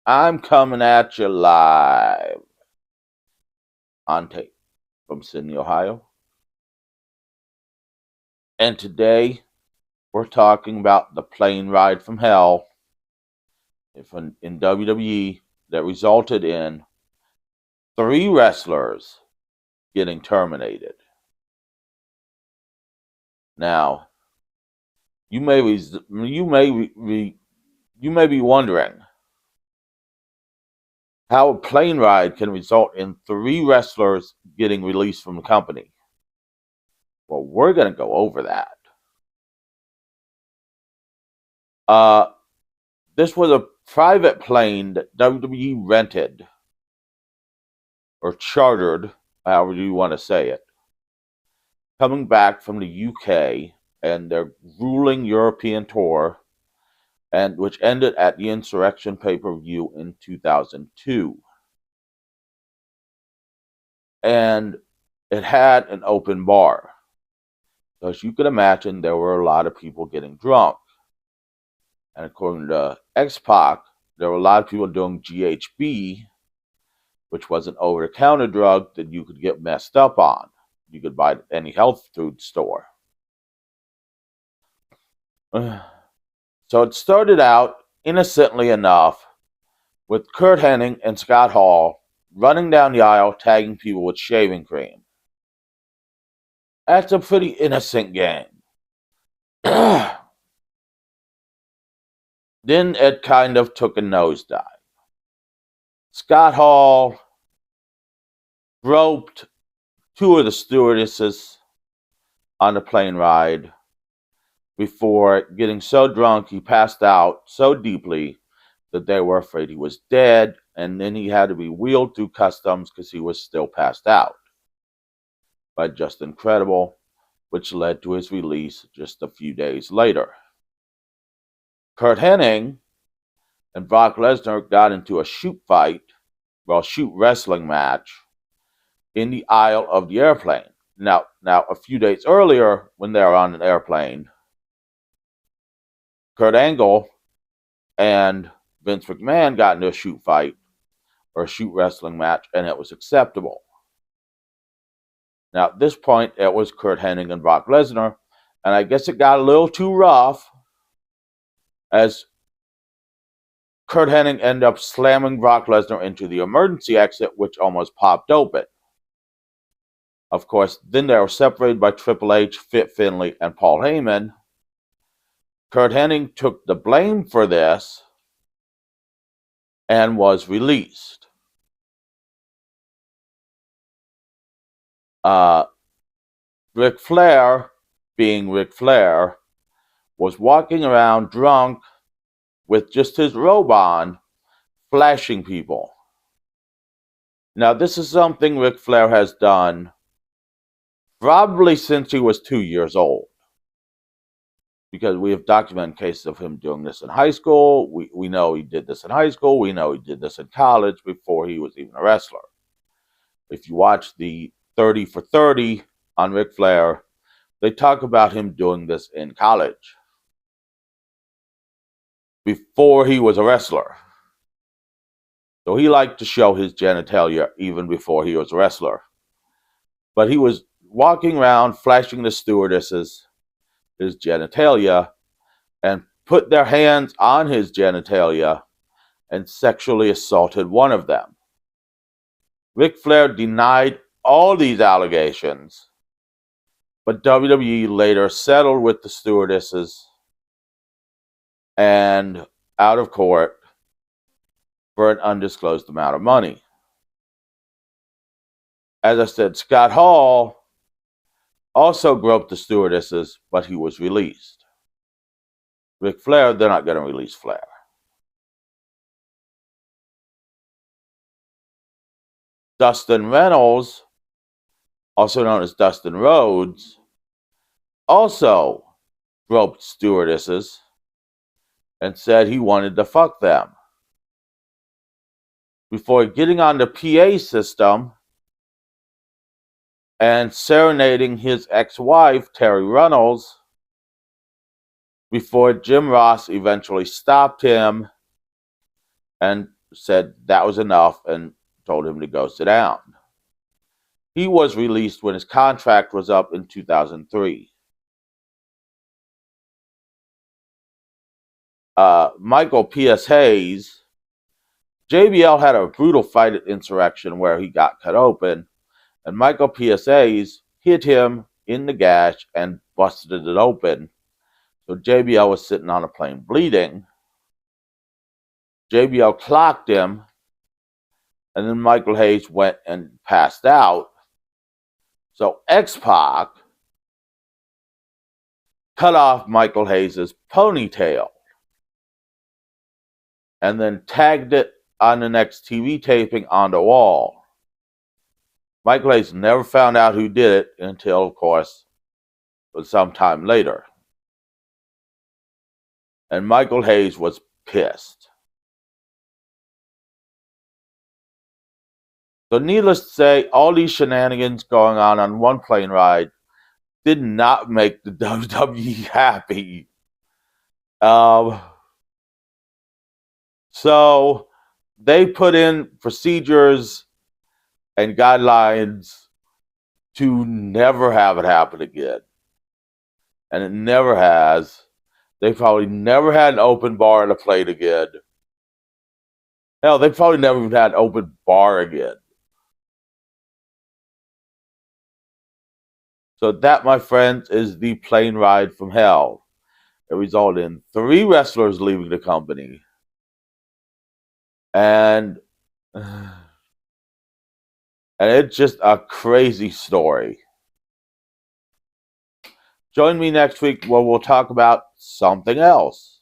I'm coming at you live on tape from Sydney, Ohio. And today we're talking about the plane ride from hell in WWE that resulted in 3 wrestlers getting terminated. Now, you may be wondering how a plane ride can result in 3 wrestlers getting released from the company. Well, we're going to go over that. This was a private plane that WWE rented or chartered, however you want to say it, coming back from the UK and their grueling European tour, and which ended at the Insurrection pay-per-view in 2002. And it had an open bar. So as you can imagine, there were a lot of people getting drunk. And according to X-Pac, there were a lot of people doing GHB, which was an over-the-counter drug that you could get messed up on. You could buy it at any health food store. So it started out, innocently enough, with Curt Hennig and Scott Hall running down the aisle tagging people with shaving cream. That's a pretty innocent game. Then it kind of took a nosedive. Scott Hall groped 2 of the stewardesses on the plane ride before getting so drunk he passed out so deeply that they were afraid he was dead, and then he had to be wheeled through customs because he was still passed out by Justin Credible, which led to his release just a few days later. Curt Hennig and Brock Lesnar got into a shoot wrestling match in the aisle of the airplane. Now, a few days earlier, when they were on an airplane, Kurt Angle and Vince McMahon got into a shoot wrestling match, and it was acceptable. Now, at this point, it was Curt Hennig and Brock Lesnar, and I guess it got a little too rough as Curt Hennig ended up slamming Brock Lesnar into the emergency exit, which almost popped open. Of course, then they were separated by Triple H, Fit Finlay, and Paul Heyman. Curt Hennig took the blame for this and was released. Ric Flair, being Ric Flair, was walking around drunk with just his robe on, flashing people. Now, this is something Ric Flair has done probably since he was 2 years old, because we have documented cases of him doing this in high school. We know he did this in high school. We know he did this in college before he was even a wrestler. If you watch the 30 for 30 on Ric Flair, they talk about him doing this in college before he was a wrestler. So he liked to show his genitalia even before he was a wrestler. But he was walking around flashing the stewardesses his genitalia and put their hands on his genitalia and sexually assaulted one of them. Ric Flair denied all these allegations, but WWE later settled with the stewardesses and out of court for an undisclosed amount of money. As I said, Scott Hall also groped the stewardesses, but he was released. Ric Flair, they're not going to release Flair. Dustin Reynolds, also known as Dustin Rhodes, also groped stewardesses and said he wanted to fuck them. Before getting on the PA system and serenading his ex-wife, Terri Runnels, before Jim Ross eventually stopped him and said that was enough and told him to go sit down. He was released when his contract was up in 2003. Michael P.S. Hayes, JBL had a brutal fight at Insurrection where he got cut open, and Michael P.S. Hayes hit him in the gash and busted it open. So JBL was sitting on a plane bleeding. JBL clocked him, and then Michael Hayes went and passed out. So X-Pac cut off Michael Hayes' ponytail and then tagged it on the next TV taping on the wall. Michael Hayes never found out who did it until, of course, sometime later. And Michael Hayes was pissed. So needless to say, all these shenanigans going on one plane ride did not make the WWE happy. So they put in procedures and guidelines to never have it happen again. And it never has. They probably never had an open bar in a plane again. Hell, they probably never even had an open bar again. So that, my friends, is the plane ride from hell. It resulted in 3 wrestlers leaving the company. And it's just a crazy story. Join me next week where we'll talk about something else.